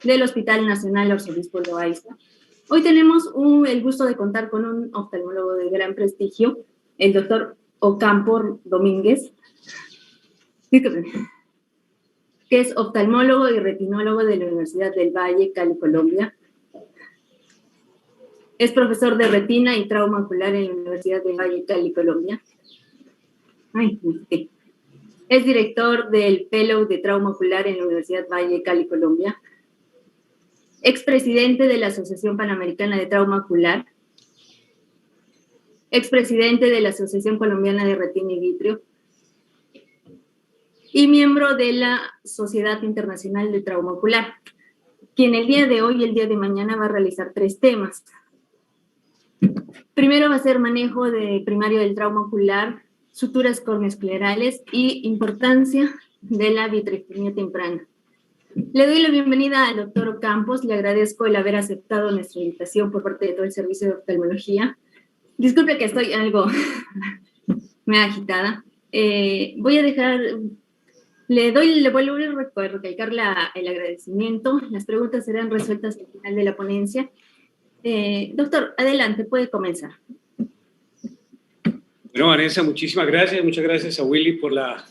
del Hospital Nacional Arzobispo Loaiza. Hoy tenemos el gusto de contar con un oftalmólogo de gran prestigio, el doctor Ocampo Domínguez, que es oftalmólogo y retinólogo de la Universidad del Valle, Cali, Colombia. Es profesor de retina y trauma ocular en la Universidad del Valle, Cali, Colombia. Es director del Fellow de Trauma Ocular en la Universidad Valle, Cali, Colombia. Expresidente de la Asociación Panamericana de Trauma Ocular. Expresidente de la Asociación Colombiana de Retina y Vitrio. Y miembro de la Sociedad Internacional de Trauma Ocular, quien el día de hoy y el día de mañana va a realizar 3 temas. Primero va a ser manejo primario del trauma ocular, suturas corneoesclerales y importancia de la vitrectomía temprana. Le doy la bienvenida al doctor Ocampos, le agradezco el haber aceptado nuestra invitación por parte de todo el servicio de oftalmología. Disculpe que estoy algo me agitada. Voy a dejar... Le vuelvo a recalcar el agradecimiento. Las preguntas serán resueltas al final de la ponencia. Doctor, adelante, puede comenzar. Bueno, Vanessa, muchísimas gracias. Muchas gracias a Willy por la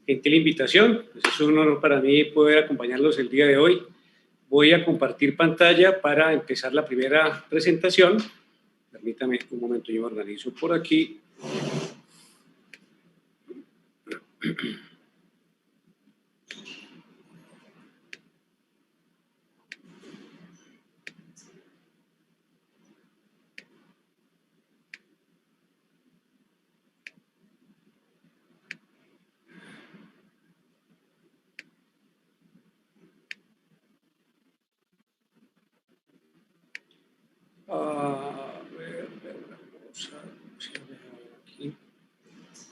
gentil invitación. Es un honor para mí poder acompañarlos el día de hoy. Voy a compartir pantalla para empezar la primera presentación. Permítame un momento, yo me organizo por aquí. A ver una cosa. Aquí.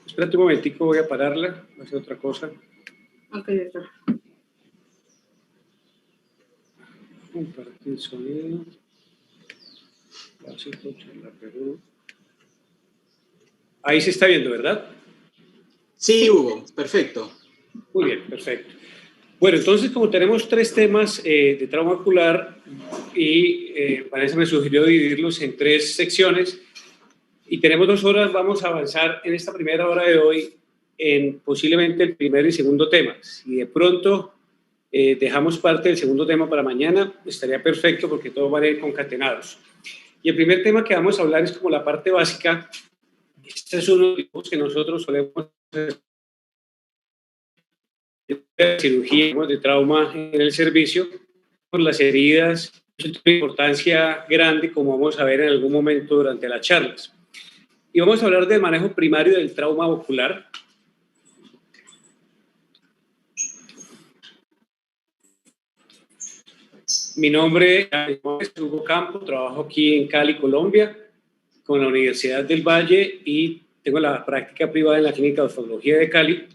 Espérate un momentico, voy a pararla, voy a hacer otra cosa. Ok, doctor. Compartir sonido. Ahí se está viendo, ¿verdad? Sí, Hugo, perfecto. Muy bien, perfecto. Bueno, entonces, como tenemos 3 temas de trauma ocular y Vanessa me sugirió dividirlos en 3 secciones y tenemos 2 horas, vamos a avanzar en esta primera hora de hoy en posiblemente el primero y segundo tema. Si de pronto dejamos parte del segundo tema para mañana, estaría perfecto porque todos van a ir concatenados. Y el primer tema que vamos a hablar es como la parte básica. Este es uno de los que nosotros solemos hacer de cirugía de trauma en el servicio, por las heridas, es de importancia grande, como vamos a ver en algún momento durante las charlas. Y vamos a hablar del manejo primario del trauma ocular. Mi nombre es Hugo Campo, trabajo aquí en Cali, Colombia, con la Universidad del Valle y tengo la práctica privada en la Clínica de Oftalmología de Cali.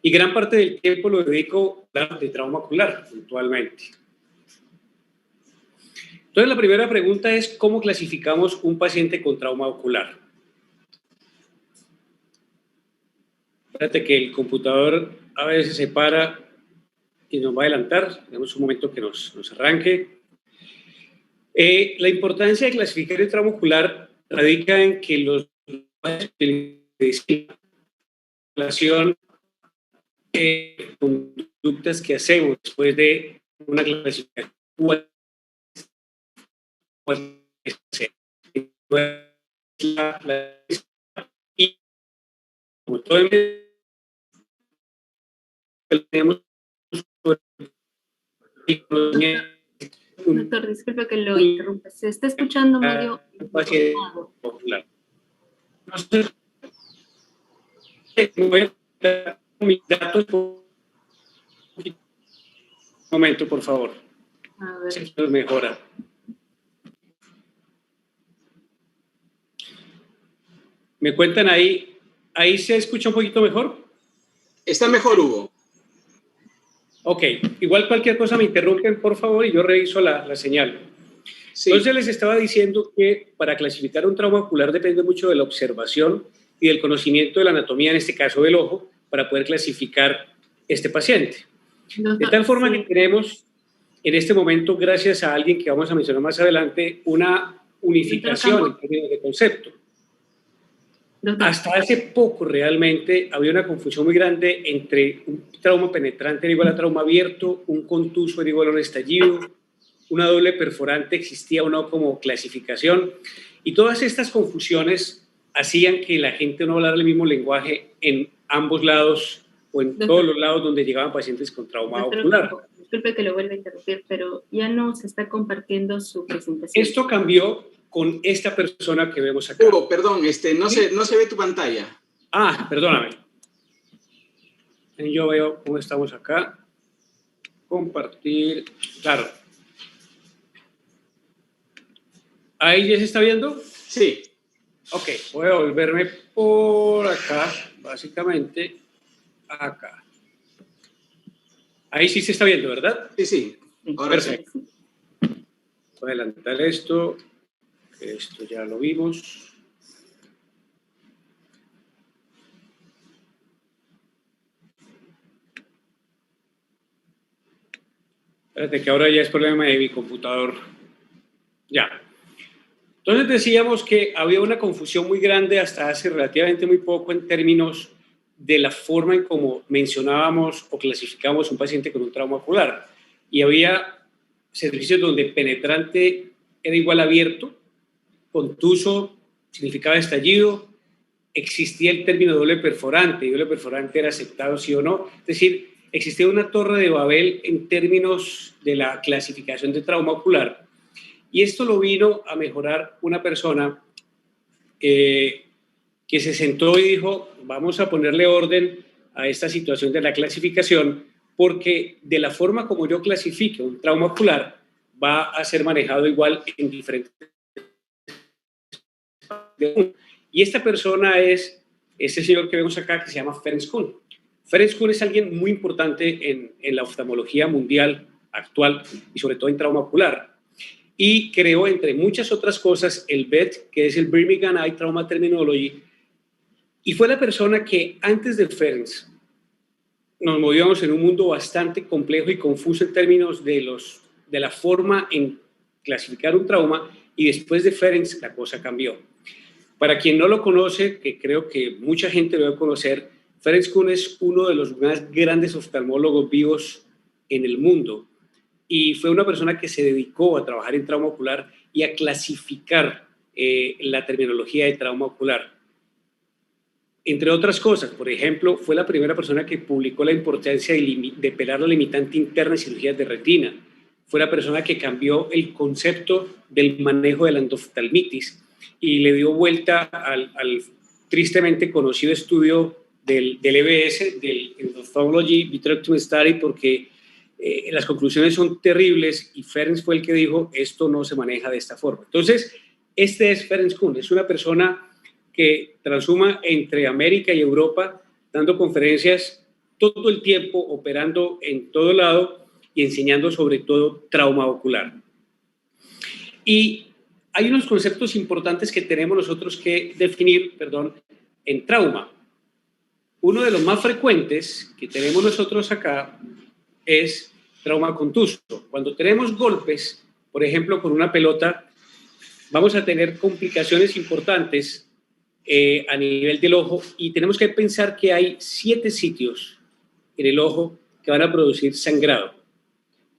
Y gran parte del tiempo lo dedico a hablar de trauma ocular, puntualmente. Entonces, la primera pregunta es, ¿cómo clasificamos un paciente con trauma ocular? Espérate que el computador a veces se para y nos va a adelantar. Tenemos un momento que nos arranque. La importancia de clasificar el trauma ocular radica en que los relación conductas que hacemos después de una clasificación y como todo tenemos doctor, disculpe que lo interrumpa. Se está escuchando medio popular. Voy a dar mis datos. Un momento, por favor. A ver. Si esto mejora. ¿Me cuentan ahí? ¿Ahí se escucha un poquito mejor? Está mejor, Hugo. Ok, igual cualquier cosa me interrumpen, por favor, y yo reviso la señal. Sí. Entonces les estaba diciendo que para clasificar un trauma ocular depende mucho de la observación y del conocimiento de la anatomía, en este caso del ojo, para poder clasificar este paciente. De tal forma que tenemos en este momento, gracias a alguien que vamos a mencionar más adelante, una unificación en términos de concepto. Hasta hace poco realmente había una confusión muy grande entre un trauma penetrante era igual a trauma abierto, un contuso era igual a un estallido, una doble perforante existía o no como clasificación, y todas estas confusiones hacían que la gente no hablara el mismo lenguaje en ambos lados o en todos los lados donde llegaban pacientes con trauma ocular. Disculpe que lo vuelva a interrumpir, pero ya no se está compartiendo su presentación. Esto cambió con esta persona que vemos acá. Hugo, perdón, no se ve tu pantalla. Ah, perdóname. Yo veo cómo estamos acá. Compartir. Claro. ¿Ahí ya se está viendo? Sí. Ok, voy a volverme por acá, básicamente acá. Ahí sí se está viendo, ¿verdad? Sí, sí. Ahora perfecto. Sí. Voy a adelantar esto. Esto ya lo vimos. Espérate que ahora ya es problema de mi computador. Ya. Entonces decíamos que había una confusión muy grande hasta hace relativamente muy poco en términos de la forma en cómo mencionábamos o clasificábamos un paciente con un trauma ocular. Y había servicios donde penetrante era igual a abierto, contuso significaba estallido, existía el término doble perforante, y doble perforante era aceptado sí o no. Es decir, existía una torre de Babel en términos de la clasificación de trauma ocular. Y esto lo vino a mejorar una persona que se sentó y dijo, vamos a ponerle orden a esta situación de la clasificación, porque de la forma como yo clasifique un trauma ocular, va a ser manejado igual en diferentes. Y esta persona es este señor que vemos acá, que se llama Ferenc Kuhn. Ferenc Kuhn es alguien muy importante en la oftalmología mundial actual y sobre todo en trauma ocular. Y creó, entre muchas otras cosas, el BET, que es el Birmingham Eye Trauma Terminology, y fue la persona que antes de Ferenc nos movíamos en un mundo bastante complejo y confuso en términos de la forma en clasificar un trauma, y después de Ferenc la cosa cambió. Para quien no lo conoce, que creo que mucha gente lo debe conocer, Ferenc Kuhn es uno de los más grandes oftalmólogos vivos en el mundo y fue una persona que se dedicó a trabajar en trauma ocular y a clasificar la terminología de trauma ocular. Entre otras cosas, por ejemplo, fue la primera persona que publicó la importancia de pelar la limitante interna en cirugías de retina. Fue la persona que cambió el concepto del manejo de la endoftalmitis y le dio vuelta al tristemente conocido estudio del EBS, del Endophthalmology Vitrectomy Study, porque las conclusiones son terribles y Ferenc fue el que dijo, esto no se maneja de esta forma. Entonces, este es Ferenc Kuhn, es una persona que transhuma entre América y Europa, dando conferencias todo el tiempo, operando en todo lado y enseñando sobre todo trauma ocular. Y hay unos conceptos importantes que tenemos nosotros que definir, en trauma. Uno de los más frecuentes que tenemos nosotros acá es trauma contuso. Cuando tenemos golpes, por ejemplo, con una pelota, vamos a tener complicaciones importantes a nivel del ojo y tenemos que pensar que hay 7 sitios en el ojo que van a producir sangrado.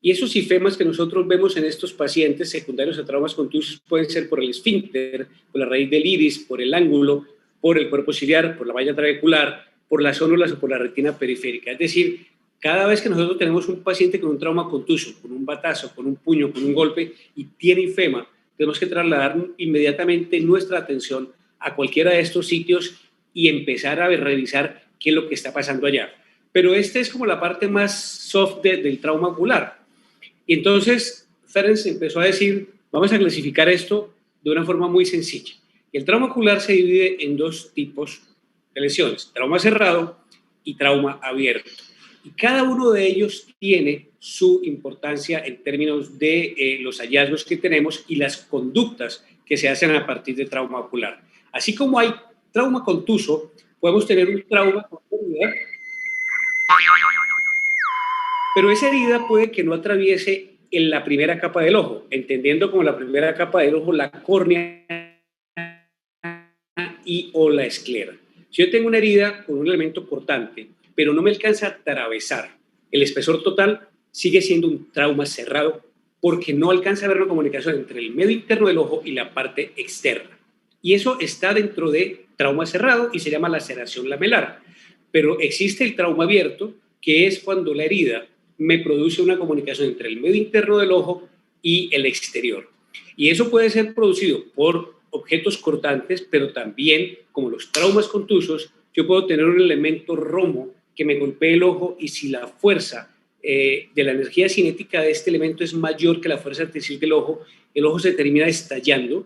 Y esos ifemas que nosotros vemos en estos pacientes secundarios a traumas contusos pueden ser por el esfínter, por la raíz del iris, por el ángulo, por el cuerpo ciliar, por la malla trabecular, por las ónulas o por la retina periférica. Es decir, cada vez que nosotros tenemos un paciente con un trauma contuso, con un batazo, con un puño, con un golpe y tiene ifema, tenemos que trasladar inmediatamente nuestra atención a cualquiera de estos sitios y empezar a revisar qué es lo que está pasando allá. Pero esta es como la parte más soft del trauma ocular. Y entonces Ferenc empezó a decir, vamos a clasificar esto de una forma muy sencilla. Y el trauma ocular se divide en 2 tipos de lesiones, trauma cerrado y trauma abierto. Y cada uno de ellos tiene su importancia en términos de los hallazgos que tenemos y las conductas que se hacen a partir de trauma ocular. Así como hay trauma contuso, podemos tener un trauma con herida, pero esa herida puede que no atraviese en la primera capa del ojo, entendiendo como la primera capa del ojo la córnea y o la esclera. Si yo tengo una herida con un elemento cortante, pero no me alcanza a atravesar el espesor total, sigue siendo un trauma cerrado porque no alcanza a haber una comunicación entre el medio interno del ojo y la parte externa. Y eso está dentro de trauma cerrado y se llama laceración lamelar. Pero existe el trauma abierto, que es cuando la herida me produce una comunicación entre el medio interno del ojo y el exterior. Y eso puede ser producido por objetos cortantes, pero también, como los traumas contusos, yo puedo tener un elemento romo que me golpee el ojo y si la fuerza de la energía cinética de este elemento es mayor que la fuerza tensil del ojo, el ojo se termina estallando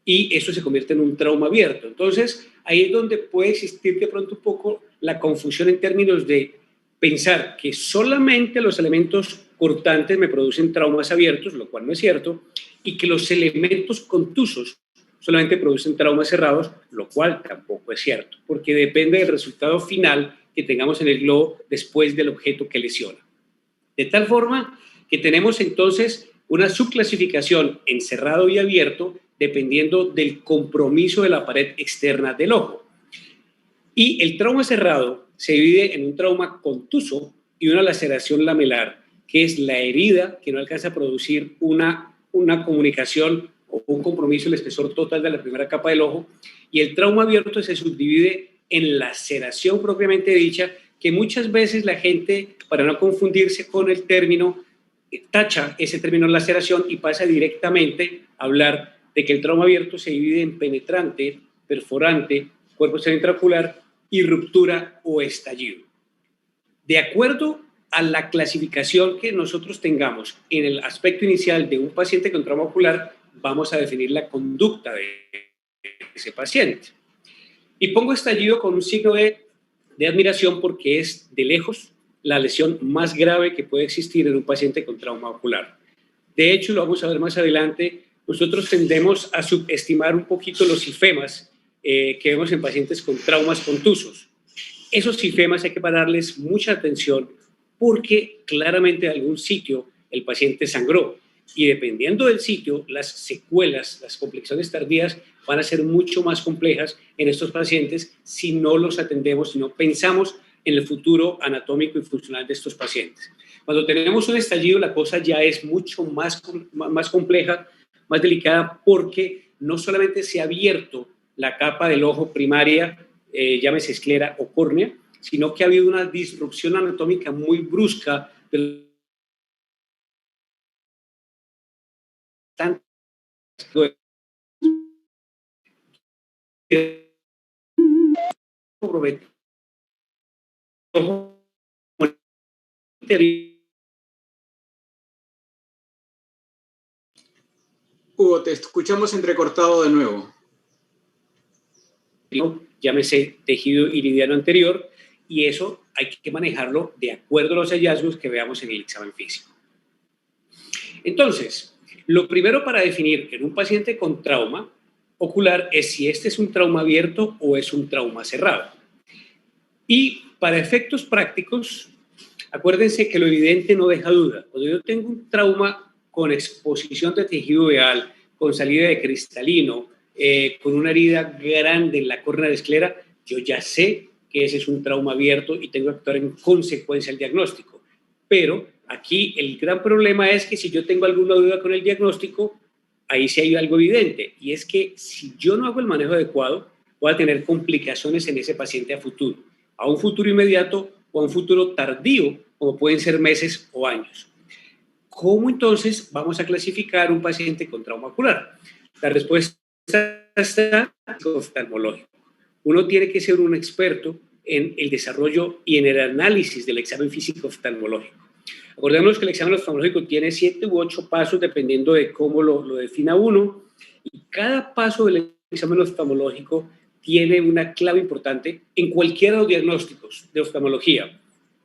y eso se convierte en un trauma abierto. Entonces, ahí es donde puede existir de pronto un poco la confusión en términos de pensar que solamente los elementos cortantes me producen traumas abiertos, lo cual no es cierto, y que los elementos contusos solamente producen traumas cerrados, lo cual tampoco es cierto, porque depende del resultado final que tengamos en el globo después del objeto que lesiona. De tal forma que tenemos entonces una subclasificación en cerrado y abierto dependiendo del compromiso de la pared externa del ojo. Y el trauma cerrado se divide en un trauma contuso y una laceración lamelar, que es la herida que no alcanza a producir una comunicación o un compromiso del espesor total de la primera capa del ojo. Y el trauma abierto se subdivide en laceración propiamente dicha, que muchas veces la gente, para no confundirse con el término, tacha ese término laceración y pasa directamente a hablar de que el trauma abierto se divide en penetrante, perforante, cuerpo intraocular y ruptura o estallido. De acuerdo a la clasificación que nosotros tengamos en el aspecto inicial de un paciente con trauma ocular, vamos a definir la conducta de ese paciente. Y pongo estallido con un signo de admiración porque es de lejos la lesión más grave que puede existir en un paciente con trauma ocular. De hecho, lo vamos a ver más adelante, nosotros tendemos a subestimar un poquito los cifemas que vemos en pacientes con traumas contusos. Esos cifemas hay que pararles mucha atención porque claramente en algún sitio el paciente sangró y dependiendo del sitio, las secuelas, las complicaciones tardías van a ser mucho más complejas en estos pacientes si no los atendemos, si no pensamos en el futuro anatómico y funcional de estos pacientes. Cuando tenemos un estallido, la cosa ya es mucho más compleja, más delicada, porque no solamente se ha abierto la capa del ojo primaria, llámese esclera o córnea, sino que ha habido una disrupción anatómica muy brusca del Hugo, te escuchamos entrecortado de nuevo. Llámese tejido iridiano anterior, y eso hay que manejarlo de acuerdo a los hallazgos que veamos en el examen físico. Entonces, lo primero para definir en un paciente con trauma ocular es si este es un trauma abierto o es un trauma cerrado. Y para efectos prácticos, acuérdense que lo evidente no deja duda. Cuando yo tengo un trauma con exposición de tejido veal, con salida de cristalino, con una herida grande en la córnea de esclera, yo ya sé que ese es un trauma abierto y tengo que actuar en consecuencia al diagnóstico. Pero aquí el gran problema es que si yo tengo alguna duda con el diagnóstico, ahí sí hay algo evidente, y es que si yo no hago el manejo adecuado, voy a tener complicaciones en ese paciente a futuro, a un futuro inmediato o a un futuro tardío, como pueden ser meses o años. ¿Cómo entonces vamos a clasificar un paciente con trauma ocular? La respuesta está en oftalmológico. Uno tiene que ser un experto en el desarrollo y en el análisis del examen físico oftalmológico. Acordémonos que el examen oftalmológico tiene 7 u 8 pasos dependiendo de cómo lo defina uno, y cada paso del examen oftalmológico tiene una clave importante en cualquiera de los diagnósticos de oftalmología,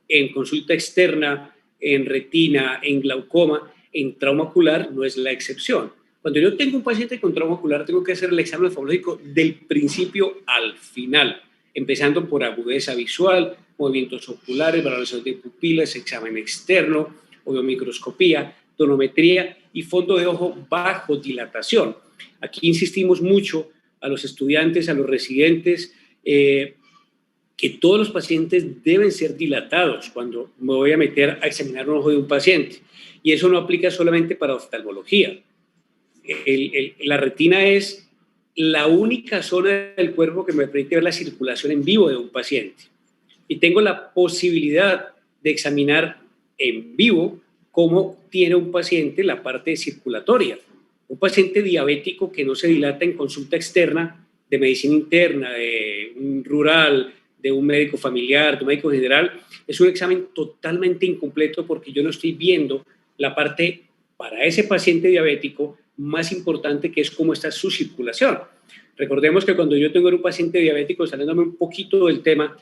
en consulta externa, en retina, en glaucoma, en trauma ocular no es la excepción. Cuando yo tengo un paciente con trauma ocular, tengo que hacer el examen oftalmológico del principio al final, empezando por agudeza visual, movimientos oculares, valoración de pupilas, examen externo o biomicroscopía, tonometría y fondo de ojo bajo dilatación. Aquí insistimos mucho a los estudiantes, a los residentes, que todos los pacientes deben ser dilatados cuando me voy a meter a examinar un ojo de un paciente. Y eso no aplica solamente para oftalmología. La retina es la única zona del cuerpo que me permite ver la circulación en vivo de un paciente. Y tengo la posibilidad de examinar en vivo cómo tiene un paciente la parte circulatoria. Un paciente diabético que no se dilata en consulta externa de medicina interna, de un rural, de un médico familiar, de un médico general, es un examen totalmente incompleto porque yo no estoy viendo la parte para ese paciente diabético más importante, que es cómo está su circulación. Recordemos que cuando yo tengo un paciente diabético, saliéndome un poquito del tema,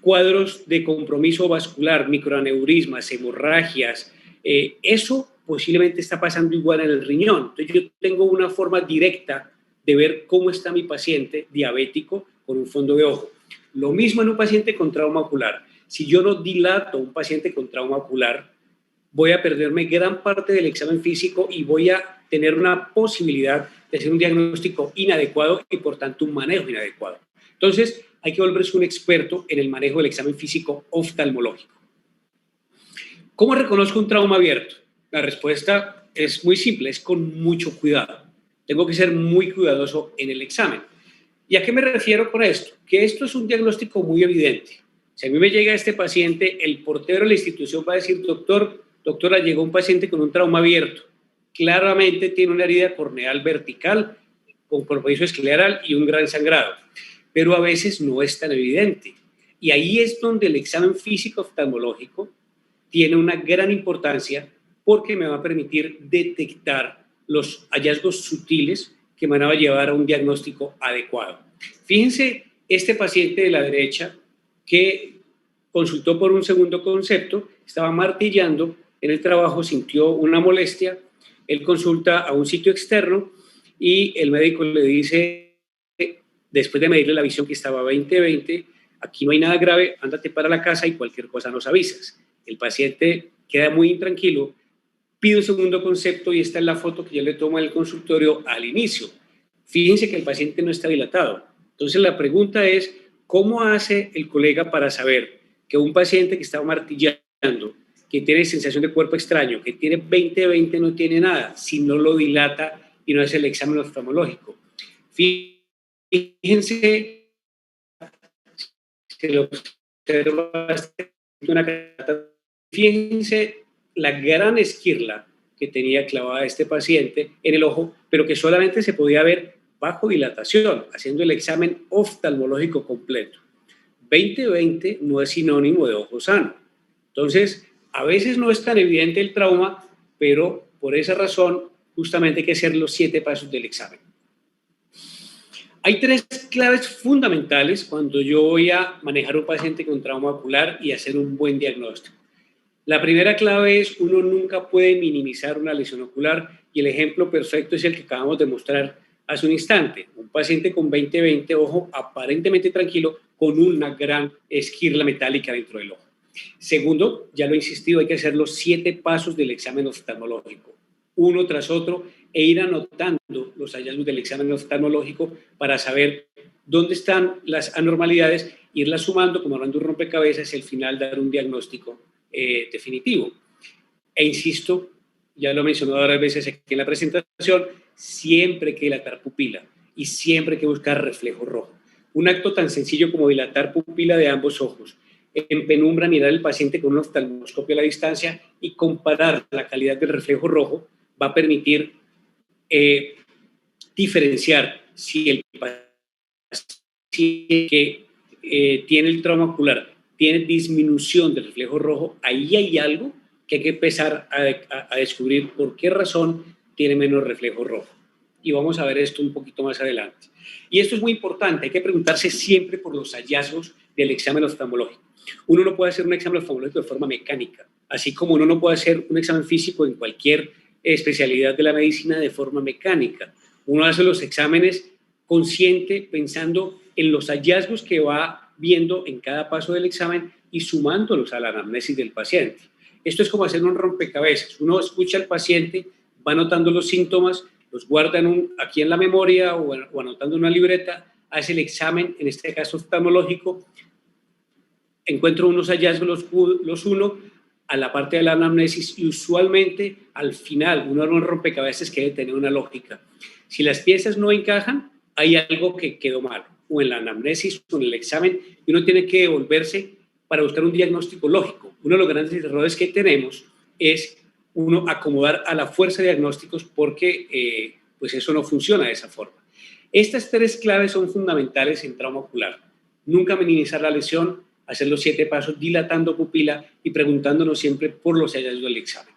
cuadros de compromiso vascular, microaneurismas, hemorragias, eso posiblemente está pasando igual en el riñón. Entonces yo tengo una forma directa de ver cómo está mi paciente diabético con un fondo de ojo. Lo mismo en un paciente con trauma ocular. Si yo no dilato a un paciente con trauma ocular, voy a perderme gran parte del examen físico y voy a tener una posibilidad de hacer un diagnóstico inadecuado y por tanto un manejo inadecuado. Entonces, hay que volverse un experto en el manejo del examen físico oftalmológico. ¿Cómo reconozco un trauma abierto? La respuesta es muy simple, es con mucho cuidado. Tengo que ser muy cuidadoso en el examen. ¿Y a qué me refiero con esto? Que esto es un diagnóstico muy evidente. Si a mí me llega este paciente, el portero de la institución va a decir, doctora, llegó un paciente con un trauma abierto. Claramente tiene una herida corneal vertical con compromiso escleral y un gran sangrado. Pero a veces no es tan evidente. Y ahí es donde el examen físico oftalmológico tiene una gran importancia porque me va a permitir detectar los hallazgos sutiles que me van a llevar a un diagnóstico adecuado. Fíjense, este paciente de la derecha que consultó por un segundo concepto, estaba martillando en el trabajo, sintió una molestia, él consulta a un sitio externo y el médico le dice, después de medirle la visión que estaba 20/20, aquí no hay nada grave, ándate para la casa y cualquier cosa nos avisas. El paciente queda muy intranquilo, pide un segundo concepto y esta es la foto que yo le tomo en el consultorio al inicio. Fíjense que el paciente no está dilatado. Entonces la pregunta es, ¿cómo hace el colega para saber que un paciente que está martillando, que tiene sensación de cuerpo extraño, que tiene 20/20 no tiene nada, si no lo dilata y no hace el examen oftalmológico? Fíjense, se lo observa fíjense la gran esquirla que tenía clavada este paciente en el ojo, pero que solamente se podía ver bajo dilatación, haciendo el examen oftalmológico completo. 20/20 no es sinónimo de ojo sano. Entonces, a veces no es tan evidente el trauma, pero por esa razón, justamente hay que hacer los 7 pasos del examen. Hay 3 claves fundamentales cuando yo voy a manejar un paciente con trauma ocular y hacer un buen diagnóstico. La primera clave es, uno nunca puede minimizar una lesión ocular y el ejemplo perfecto es el que acabamos de mostrar hace un instante. Un paciente con 20/20, ojo aparentemente tranquilo, con una gran esquirla metálica dentro del ojo. Segundo, ya lo he insistido, hay que hacer los 7 pasos del examen oftalmológico, uno tras otro, e ir anotando los hallazgos del examen oftalmológico para saber dónde están las anormalidades, irlas sumando como armando un rompecabezas y al final dar un diagnóstico definitivo. E insisto, ya lo he mencionado varias veces aquí en la presentación, siempre hay que dilatar pupila y siempre hay que buscar reflejo rojo. Un acto tan sencillo como dilatar pupila de ambos ojos, en penumbra mirar al paciente con un oftalmoscopio a la distancia y comparar la calidad del reflejo rojo va a permitir diferenciar si el paciente que tiene el trauma ocular tiene disminución del reflejo rojo, ahí hay algo que hay que empezar a descubrir por qué razón tiene menos reflejo rojo. Y vamos a ver esto un poquito más adelante. Y esto es muy importante, hay que preguntarse siempre por los hallazgos del examen oftalmológico. Uno no puede hacer un examen oftalmológico de forma mecánica, así como uno no puede hacer un examen físico en cualquier especialidad de la medicina de forma mecánica. Uno hace los exámenes consciente, pensando en los hallazgos que va viendo en cada paso del examen y sumándolos a la anamnesis del paciente. Esto es como hacer un rompecabezas. Uno escucha al paciente, va anotando los síntomas, los guarda aquí en la memoria o anotando en una libreta, hace el examen, en este caso oftalmológico, encuentro unos hallazgos, los uno a la parte de la anamnesis y usualmente al final uno arma un rompecabezas que debe tener una lógica. Si las piezas no encajan, hay algo que quedó mal, o en la anamnesis o en el examen, y uno tiene que devolverse para buscar un diagnóstico lógico. Uno de los grandes errores que tenemos es uno acomodar a la fuerza de diagnósticos porque pues eso no funciona de esa forma. Estas tres claves son fundamentales en trauma ocular. Nunca minimizar la lesión, hacer los 7 pasos, dilatando pupila y preguntándonos siempre por los hallazgos del examen.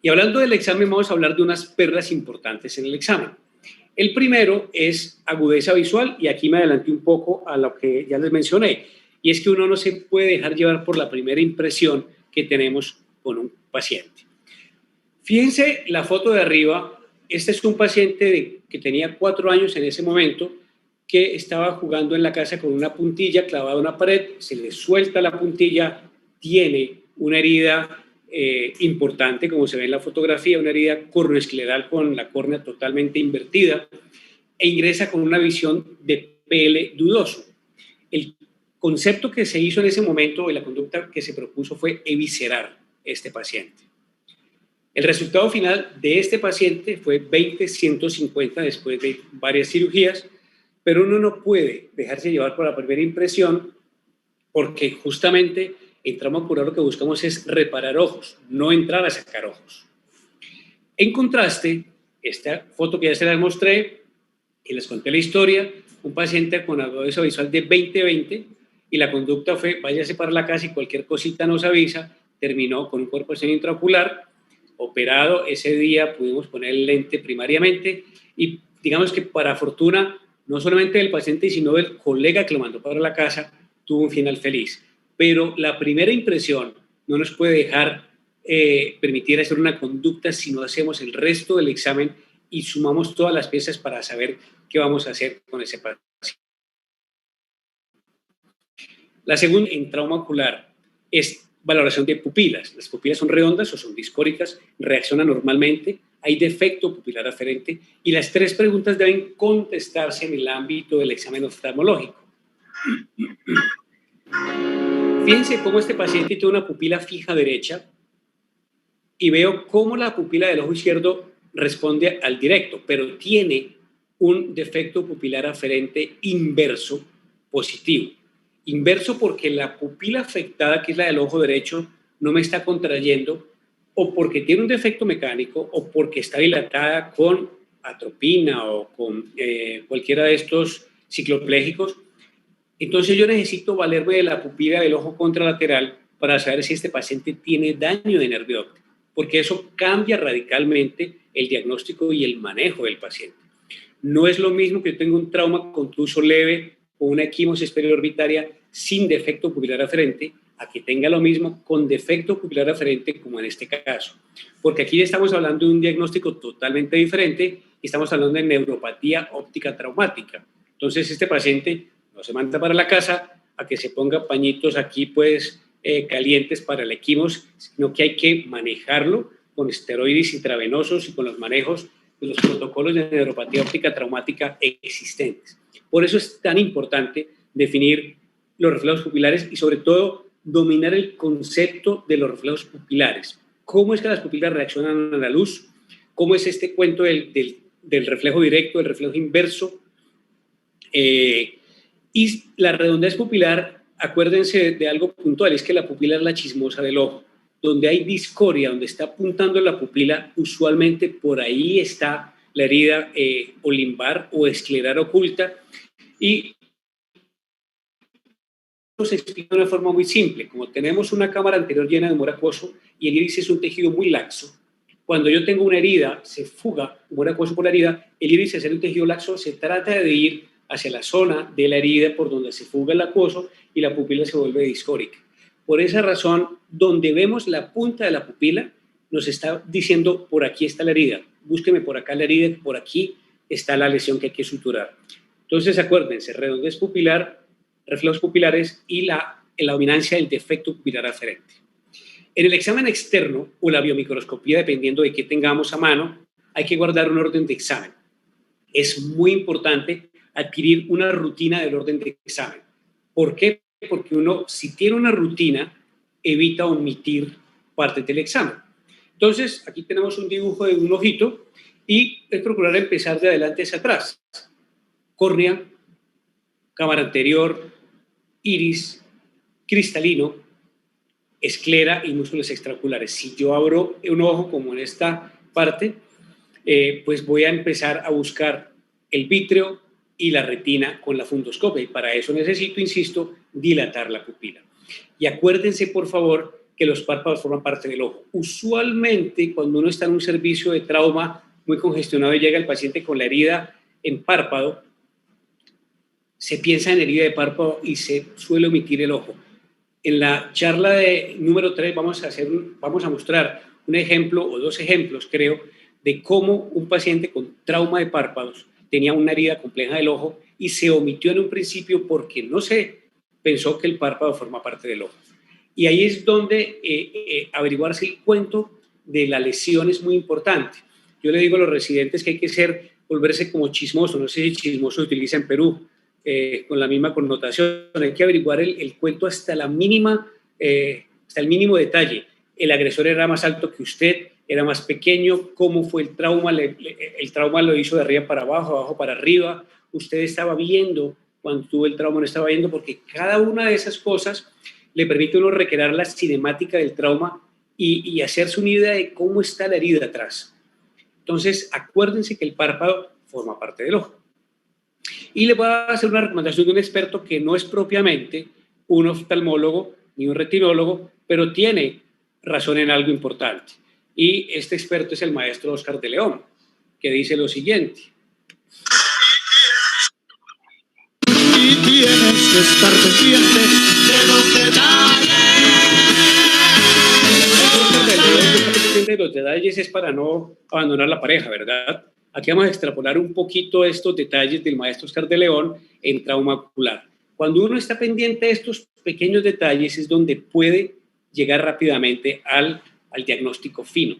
Y hablando del examen, vamos a hablar de unas perlas importantes en el examen. El primero es agudeza visual, y aquí me adelanté un poco a lo que ya les mencioné, y es que uno no se puede dejar llevar por la primera impresión que tenemos con un paciente. Fíjense la foto de arriba. Este es un paciente que tenía 4 años en ese momento, que estaba jugando en la casa con una puntilla clavada a una pared, se le suelta la puntilla, tiene una herida importante, como se ve en la fotografía, una herida cornoescleral con la córnea totalmente invertida, e ingresa con una visión de PL dudoso. El concepto que se hizo en ese momento y la conducta que se propuso fue eviscerar este paciente. El resultado final de este paciente fue 20/150 después de varias cirugías, pero uno no puede dejarse llevar por la primera impresión, porque justamente en trauma ocular lo que buscamos es reparar ojos, no entrar a sacar ojos. En contraste, esta foto que ya se la mostré y les conté la historia, un paciente con agudeza visual de 20/20, y la conducta fue váyase para la casa y cualquier cosita nos avisa. Terminó con un cuerpo intraocular, operado. Ese día pudimos poner el lente primariamente, y digamos que para fortuna no solamente del paciente, sino del colega que lo mandó para la casa, tuvo un final feliz. Pero la primera impresión no nos puede dejar permitir hacer una conducta si no hacemos el resto del examen y sumamos todas las piezas para saber qué vamos a hacer con ese paciente. La segunda en trauma ocular es valoración de pupilas. Las pupilas son redondas o son discóricas, reaccionan normalmente, hay defecto pupilar aferente, y las 3 preguntas deben contestarse en el ámbito del examen oftalmológico. Fíjense cómo este paciente tiene una pupila fija derecha, y veo cómo la pupila del ojo izquierdo responde al directo, pero tiene un defecto pupilar aferente inverso positivo. Inverso porque la pupila afectada, que es la del ojo derecho, no me está contrayendo, o porque tiene un defecto mecánico, o porque está dilatada con atropina o con cualquiera de estos cicloplégicos. Entonces yo necesito valerme de la pupila del ojo contralateral para saber si este paciente tiene daño de nervio óptico, porque eso cambia radicalmente el diagnóstico y el manejo del paciente. No es lo mismo que yo tenga un trauma contuso leve o una equimosis periorbitaria sin defecto pupilar aferente, a que tenga lo mismo con defecto pupilar aferente, como en este caso. Porque aquí estamos hablando de un diagnóstico totalmente diferente, y estamos hablando de neuropatía óptica traumática. Entonces este paciente no se manda para la casa a que se ponga pañitos aquí pues calientes para la equimosis, sino que hay que manejarlo con esteroides intravenosos y con los manejos de los protocolos de neuropatía óptica traumática existentes. Por eso es tan importante definir los reflejos pupilares y sobre todo dominar el concepto de los reflejos pupilares. ¿Cómo es que las pupilas reaccionan a la luz? ¿Cómo es este cuento del reflejo directo, del reflejo inverso? Y la redondez pupilar, acuérdense de algo puntual, es que la pupila es la chismosa del ojo. Donde hay discoria, donde está apuntando la pupila, usualmente por ahí está la herida olimbar o escleral oculta, y se explica de una forma muy simple. Como tenemos una cámara anterior llena de humor acuoso y el iris es un tejido muy laxo, cuando yo tengo una herida, se fuga humor acuoso por la herida, el iris, al ser un tejido laxo, se trata de ir hacia la zona de la herida por donde se fuga el acuoso y la pupila se vuelve discórica. Por esa razón, donde vemos la punta de la pupila, nos está diciendo por aquí está la herida, búsqueme por acá la herida, por aquí está la lesión que hay que suturar. Entonces acuérdense, redondez pupilar, reflejos pupilares y la dominancia del defecto pupilar aferente. En el examen externo o la biomicroscopía, dependiendo de qué tengamos a mano, hay que guardar un orden de examen. Es muy importante adquirir una rutina del orden de examen. ¿Por qué? Porque uno, si tiene una rutina, evita omitir partes del examen. Entonces, aquí tenemos un dibujo de un ojito y es procurar empezar de adelante hacia atrás. Córnea, cámara anterior, iris, cristalino, esclera y músculos extraoculares. Si yo abro un ojo como en esta parte, pues voy a empezar a buscar el vítreo y la retina con la fundoscopia y para eso necesito, insisto, dilatar la pupila. Y acuérdense, por favor, que los párpados forman parte del ojo. Usualmente, cuando uno está en un servicio de trauma muy congestionado y llega el paciente con la herida en párpado, se piensa en herida de párpado y se suele omitir el ojo. En la charla de número 3 vamos a mostrar un ejemplo o dos ejemplos, creo, de cómo un paciente con trauma de párpados tenía una herida compleja del ojo y se omitió en un principio porque no se pensó que el párpado forma parte del ojo. Y ahí es donde averiguarse el cuento de la lesión es muy importante. Yo le digo a los residentes que hay que volverse como chismoso, no sé si chismoso se utiliza en Perú, con la misma connotación, hay que averiguar el cuento hasta el mínimo detalle. El agresor era más alto que usted, era más pequeño, cómo fue el trauma, el trauma lo hizo de arriba para abajo, abajo para arriba, usted estaba viendo, cuando tuvo el trauma no estaba viendo, porque cada una de esas cosas le permite a uno recrear la cinemática del trauma y hacerse una idea de cómo está la herida atrás. Entonces, acuérdense que el párpado forma parte del ojo. Y le voy a hacer una recomendación de un experto que no es propiamente un oftalmólogo ni un retinólogo, pero tiene razón en algo importante. Y este experto es el maestro Oscar de León, que dice lo siguiente. Y tienes que estar pendiente de los detalles. De los detalles es para no abandonar la pareja, ¿verdad? Aquí vamos a extrapolar un poquito estos detalles del maestro Oscar de León en trauma ocular. Cuando uno está pendiente de estos pequeños detalles es donde puede llegar rápidamente al diagnóstico fino.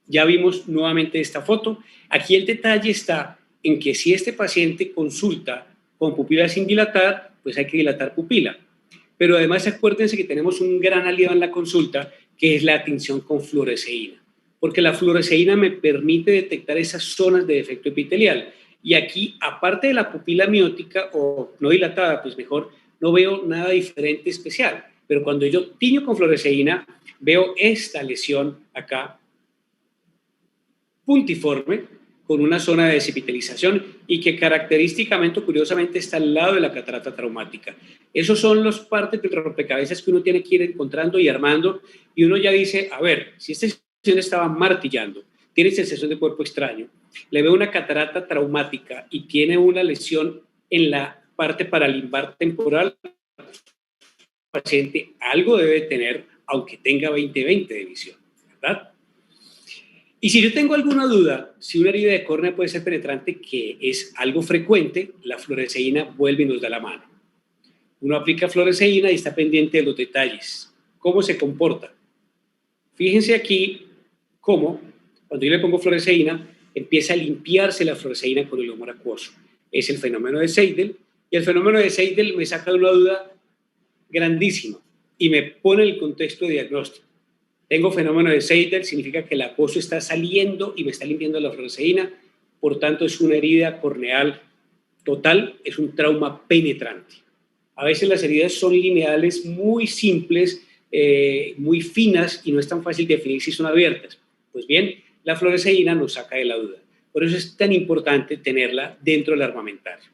Ya vimos nuevamente esta foto. Aquí el detalle está en que si este paciente consulta con pupila sin dilatar, pues hay que dilatar pupila. Pero además acuérdense que tenemos un gran aliado en la consulta, que es la tinción con fluoresceína, porque la fluoresceína me permite detectar esas zonas de defecto epitelial. Y aquí, aparte de la pupila miótica o no dilatada, pues mejor, no veo nada diferente especial. Pero cuando yo tiño con fluoresceína, veo esta lesión acá, puntiforme, con una zona de desepitelización y que característicamente, curiosamente, está al lado de la catarata traumática. Esos son los partes del rompecabezas que uno tiene que ir encontrando y armando, y uno ya dice, a ver, si esta lesión estaba martillando, tiene sensación de cuerpo extraño, le veo una catarata traumática y tiene una lesión en la parte paralimbar temporal, el paciente algo debe tener, aunque tenga 20/20 de visión, ¿verdad? Y si yo tengo alguna duda, si una herida de córnea puede ser penetrante, que es algo frecuente, la fluoresceína vuelve y nos da la mano. Uno aplica fluoresceína y está pendiente de los detalles. ¿Cómo se comporta? Fíjense aquí cómo, cuando yo le pongo fluoresceína, empieza a limpiarse la fluoresceína con el humor acuoso. Es el fenómeno de Seidel, y el fenómeno de Seidel me saca de una duda grandísima y me pone en el contexto de diagnóstico. Tengo fenómeno de Seidel, significa que el acuoso está saliendo y me está limpiando la fluoresceína, por tanto es una herida corneal total, es un trauma penetrante. A veces las heridas son lineales muy simples, muy finas y no es tan fácil definir si son abiertas. Pues bien, la fluoresceína nos saca de la duda. Por eso es tan importante tenerla dentro del armamentario.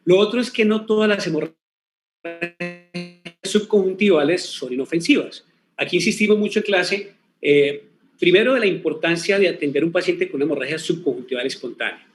Lo otro es que no todas las hemorragias subconjuntivales son inofensivas. Aquí insistimos mucho en clase, primero de la importancia de atender a un paciente con una hemorragia subconjuntival espontánea,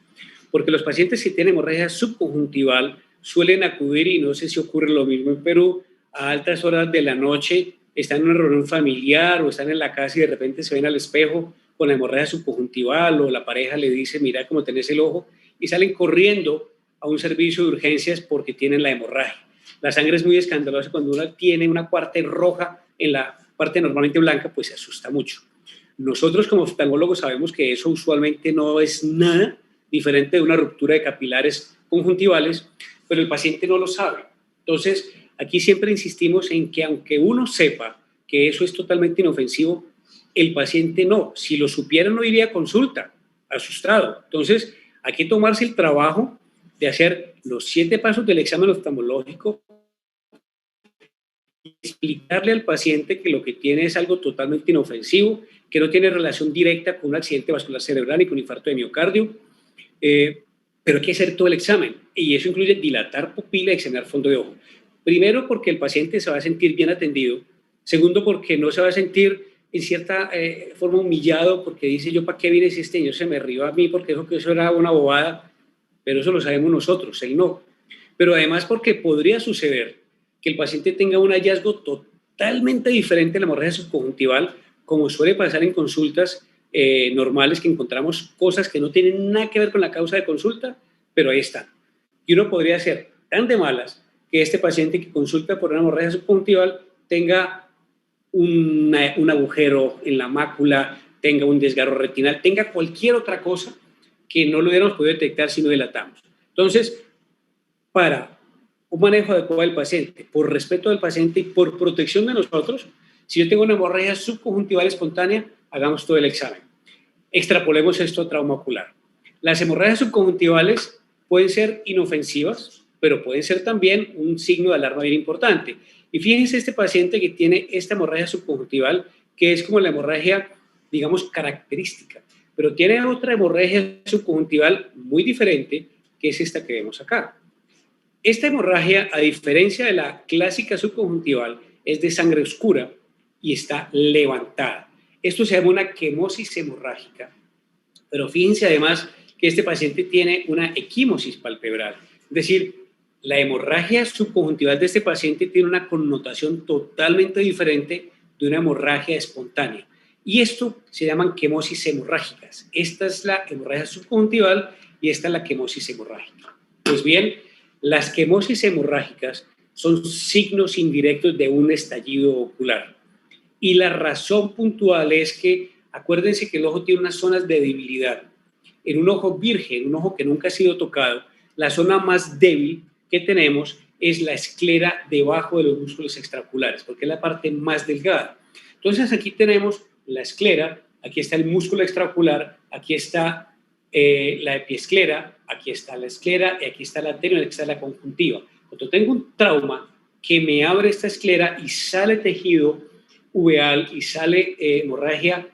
porque los pacientes que tienen hemorragia subconjuntival suelen acudir, y no sé si ocurre lo mismo en Perú, a altas horas de la noche, están en una reunión familiar o están en la casa y de repente se ven al espejo con la hemorragia subconjuntival o la pareja le dice, mira cómo tenés el ojo, y salen corriendo a un servicio de urgencias porque tienen la hemorragia. La sangre es muy escandalosa cuando uno tiene una cuarta roja en la parte normalmente blanca, pues se asusta mucho. Nosotros como oftalmólogos sabemos que eso usualmente no es nada diferente de una ruptura de capilares conjuntivales, pero el paciente no lo sabe. Entonces, aquí siempre insistimos en que aunque uno sepa que eso es totalmente inofensivo, el paciente no. Si lo supiera no iría a consulta, asustado. Entonces, hay que tomarse el trabajo de hacer los 7 pasos del examen oftalmológico, explicarle al paciente que lo que tiene es algo totalmente inofensivo, que no tiene relación directa con un accidente vascular cerebral y con infarto de miocardio, pero hay que hacer todo el examen, y eso incluye dilatar pupila y examinar fondo de ojo. Primero, porque el paciente se va a sentir bien atendido. Segundo, porque no se va a sentir en cierta forma humillado, porque dice, yo para qué vine si este señor se me rió a mí porque dijo que eso era una bobada, pero eso lo sabemos nosotros, él no. Pero además porque podría suceder que el paciente tenga un hallazgo totalmente diferente a la hemorragia subconjuntival, como suele pasar en consultas normales, que encontramos cosas que no tienen nada que ver con la causa de consulta, pero ahí están. Y uno podría ser tan de malas que este paciente que consulta por una hemorragia subconjuntival tenga un agujero en la mácula, tenga un desgarro retinal, tenga cualquier otra cosa que no lo hubiéramos podido detectar si no dilatamos. Entonces, para un manejo adecuado del paciente, por respeto del paciente y por protección de nosotros, si yo tengo una hemorragia subconjuntival espontánea, hagamos todo el examen. Extrapolemos esto a trauma ocular. Las hemorragias subconjuntivales pueden ser inofensivas, pero pueden ser también un signo de alarma bien importante. Y fíjense este paciente que tiene esta hemorragia subconjuntival, que es como la hemorragia, digamos, característica, pero tiene otra hemorragia subconjuntival muy diferente, que es esta que vemos acá. Esta hemorragia, a diferencia de la clásica subconjuntival, es de sangre oscura y está levantada. Esto se llama una quemosis hemorrágica, pero fíjense además que este paciente tiene una equimosis palpebral, es decir, la hemorragia subconjuntival de este paciente tiene una connotación totalmente diferente de una hemorragia espontánea. Y esto se llaman quemosis hemorrágicas. Esta es la hemorragia subconjuntival y esta es la quemosis hemorrágica. Pues bien, las quemosis hemorrágicas son signos indirectos de un estallido ocular. Y la razón puntual es que, acuérdense que el ojo tiene unas zonas de debilidad. En un ojo virgen, un ojo que nunca ha sido tocado, la zona más débil que tenemos es la esclera debajo de los músculos extraoculares, porque es la parte más delgada. Entonces aquí tenemos la esclera, aquí está el músculo extraocular, aquí está la epiesclera, aquí está la esclera y aquí está la arteria, aquí está la conjuntiva. Cuando tengo un trauma que me abre esta esclera y sale tejido uveal y sale hemorragia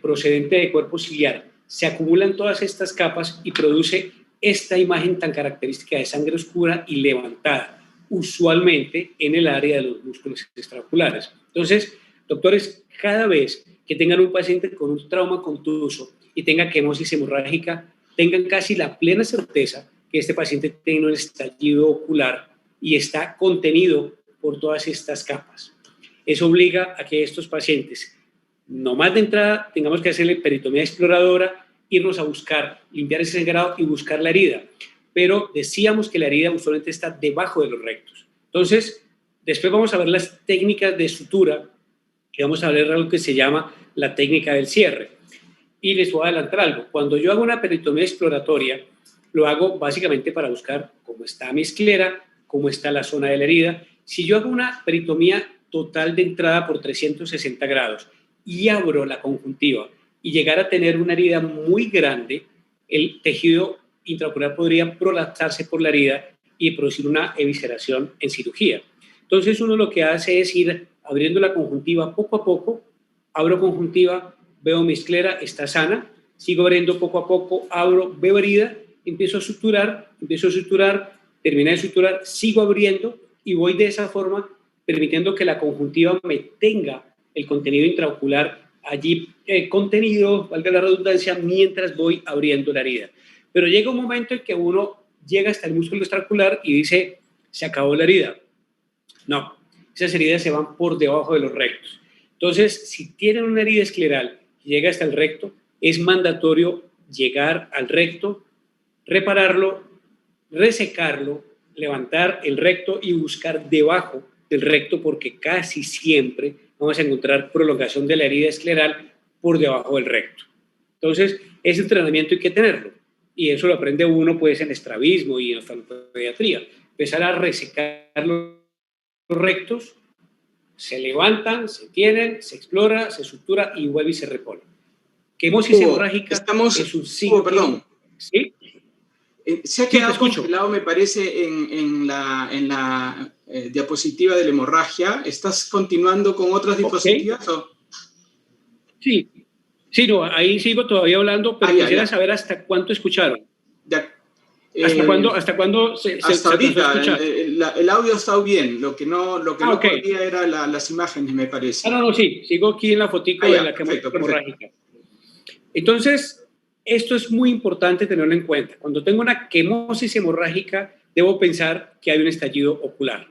procedente de cuerpo ciliar, se acumulan todas estas capas y produce esta imagen tan característica de sangre oscura y levantada, usualmente en el área de los músculos extraoculares. Entonces, doctores, cada vez que tengan un paciente con un trauma contuso y tenga quemosis hemorrágica, tengan casi la plena certeza que este paciente tiene un estallido ocular y está contenido por todas estas capas. Eso obliga a que estos pacientes, no más de entrada, tengamos que hacerle peritomía exploradora, irnos a buscar, limpiar ese sangrado y buscar la herida. Pero decíamos que la herida usualmente está debajo de los rectos. Entonces, después vamos a ver las técnicas de sutura, que vamos a ver algo que se llama la técnica del cierre. Y les voy a adelantar algo. Cuando yo hago una peritomía exploratoria, lo hago básicamente para buscar cómo está mi esclera, cómo está la zona de la herida. Si yo hago una peritomía total de entrada por 360 grados y abro la conjuntiva y llegar a tener una herida muy grande, el tejido intraocular podría prolapsarse por la herida y producir una evisceración en cirugía. Entonces uno lo que hace es ir abriendo la conjuntiva poco a poco, abro conjuntiva, veo mi esclera, está sana, sigo abriendo poco a poco, abro, veo herida, empiezo a suturar, terminé de suturar, sigo abriendo y voy de esa forma permitiendo que la conjuntiva me tenga el contenido intraocular allí contenido, valga la redundancia, mientras voy abriendo la herida. Pero llega un momento en que uno llega hasta el músculo extraocular y dice, se acabó la herida. No, esas heridas se van por debajo de los rectos. Entonces, si tienen una herida escleral y llega hasta el recto, es mandatorio llegar al recto, repararlo, resecarlo, levantar el recto y buscar debajo del recto, porque casi siempre vamos a encontrar prolongación de la herida escleral por debajo del recto. Entonces, ese entrenamiento hay que tenerlo. Y eso lo aprende uno pues en estrabismo y en oftalmopediatría. Empezar a resecar los rectos, se levantan, se tienen, se explora, se sutura y vuelve y se repone. Quemosis hemorrágica es un signo. Perdón. ¿Sí? Se ha quedado congelado, me parece, en la diapositiva de la hemorragia. ¿Estás continuando con otras diapositivas? ¿O? Sí. Sí, no, ahí sigo todavía hablando, pero quisiera saber hasta cuánto escucharon. ¿Hasta cuándo se ahorita, el audio ha estado bien, lo que no podía era las imágenes, me parece. No, sí, sigo aquí en la fotico de la quemosis hemorrágica. Entonces, esto es muy importante tenerlo en cuenta. Cuando tengo una quemosis hemorrágica, debo pensar que hay un estallido ocular.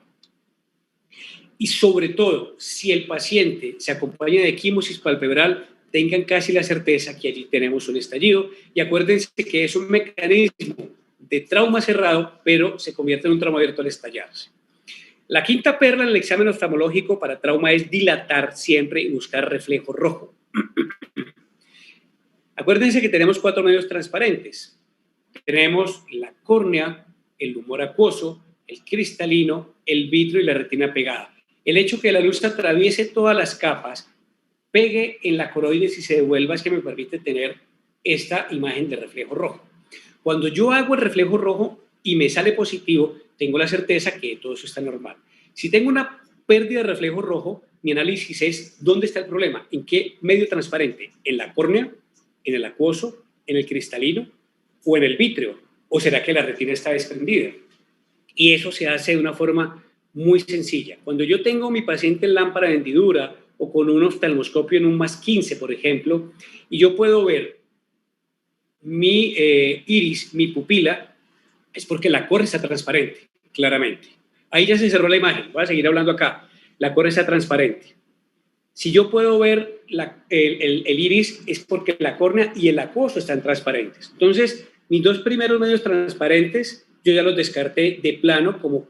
Y sobre todo, si el paciente se acompaña de equimosis palpebral, tengan casi la certeza que allí tenemos un estallido. Y acuérdense que es un mecanismo de trauma cerrado, pero se convierte en un trauma abierto al estallarse. La quinta perla en el examen oftalmológico para trauma es dilatar siempre y buscar reflejo rojo. Acuérdense que tenemos 4 medios transparentes. Tenemos la córnea, el humor acuoso, el cristalino, el vitrio y la retina pegada. El hecho que la luz atraviese todas las capas, pegue en la coroides y se devuelva es que me permite tener esta imagen de reflejo rojo. Cuando yo hago el reflejo rojo y me sale positivo, tengo la certeza que todo eso está normal. Si tengo una pérdida de reflejo rojo, mi análisis es ¿dónde está el problema? ¿En qué medio transparente? ¿En la córnea? ¿En el acuoso? ¿En el cristalino? ¿O en el vítreo? ¿O será que la retina está desprendida? Y eso se hace de una forma muy sencilla. Cuando yo tengo a mi paciente en lámpara de hendidura o con un oftalmoscopio en un +15, por ejemplo, y yo puedo ver mi iris, mi pupila, es porque la córnea está transparente, claramente. Ahí ya se cerró la imagen, voy a seguir hablando acá. La córnea está transparente. Si yo puedo ver el iris, es porque la córnea y el acuoso están transparentes. Entonces, mis 2 primeros medios transparentes, yo ya los descarté de plano como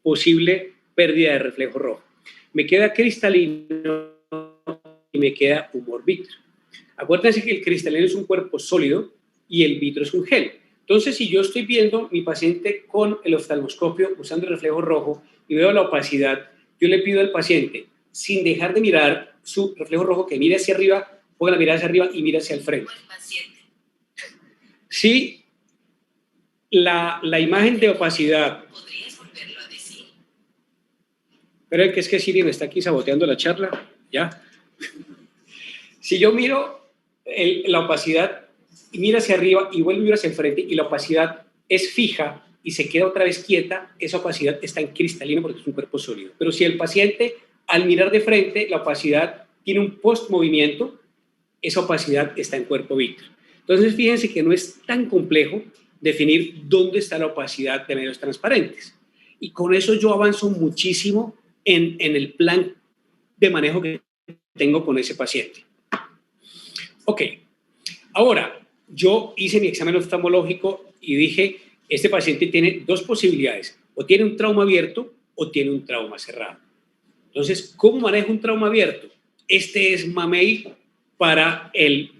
posible pérdida de reflejo rojo. Me queda cristalino y me queda humor vítreo. Acuérdense que el cristalino es un cuerpo sólido y el vitrio es un gel. Entonces, si yo estoy viendo mi paciente con el oftalmoscopio usando el reflejo rojo y veo la opacidad, yo le pido al paciente, sin dejar de mirar su reflejo rojo, que mire hacia arriba, ponga la mirada hacia arriba y mire hacia el frente. Si la imagen de opacidad... ¿Podrías volverlo a decir? Pero es que Siri me está aquí saboteando la charla, ¿ya? Si yo miro la opacidad y mira hacia arriba y vuelve a mirar hacia el frente y la opacidad es fija y se queda otra vez quieta, esa opacidad está en cristalino porque es un cuerpo sólido. Pero si el paciente al mirar de frente la opacidad tiene un post-movimiento, esa opacidad está en cuerpo vítreo. Entonces fíjense que no es tan complejo definir dónde está la opacidad de medios transparentes. Y con eso yo avanzo muchísimo en el plan de manejo que tengo con ese paciente. Ok, ahora yo hice mi examen oftalmológico y dije, este paciente tiene 2 posibilidades, o tiene un trauma abierto o tiene un trauma cerrado. Entonces, ¿cómo manejo un trauma abierto? Este es mamey para el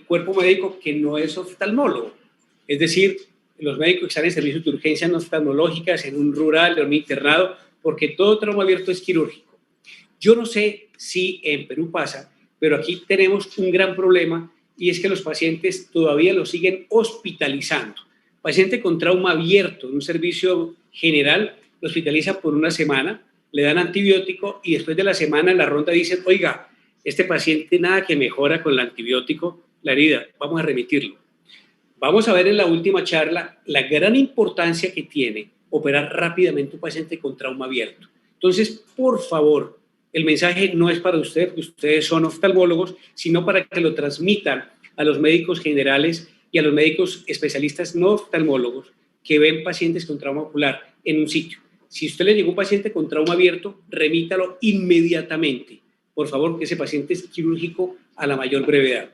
cuerpo médico que no es oftalmólogo. Es decir, los médicos que están en servicios de urgencias no oftalmológicas, en un rural, en un internado, porque todo trauma abierto es quirúrgico. Yo no sé si en Perú pasa, pero aquí tenemos un gran problema y es que los pacientes todavía los siguen hospitalizando. Paciente con trauma abierto en un servicio general lo hospitaliza por 1 semana, le dan antibiótico y después de la semana en la ronda dicen, oiga, este paciente nada que mejora con el antibiótico, la herida, vamos a remitirlo. Vamos a ver en la última charla la gran importancia que tiene operar rápidamente un paciente con trauma abierto. Entonces, por favor, el mensaje no es para ustedes, porque ustedes son oftalmólogos, sino para que lo transmitan a los médicos generales y a los médicos especialistas no oftalmólogos que ven pacientes con trauma ocular en un sitio. Si usted le llegó un paciente con trauma abierto, remítalo inmediatamente. Por favor, que ese paciente es quirúrgico a la mayor brevedad.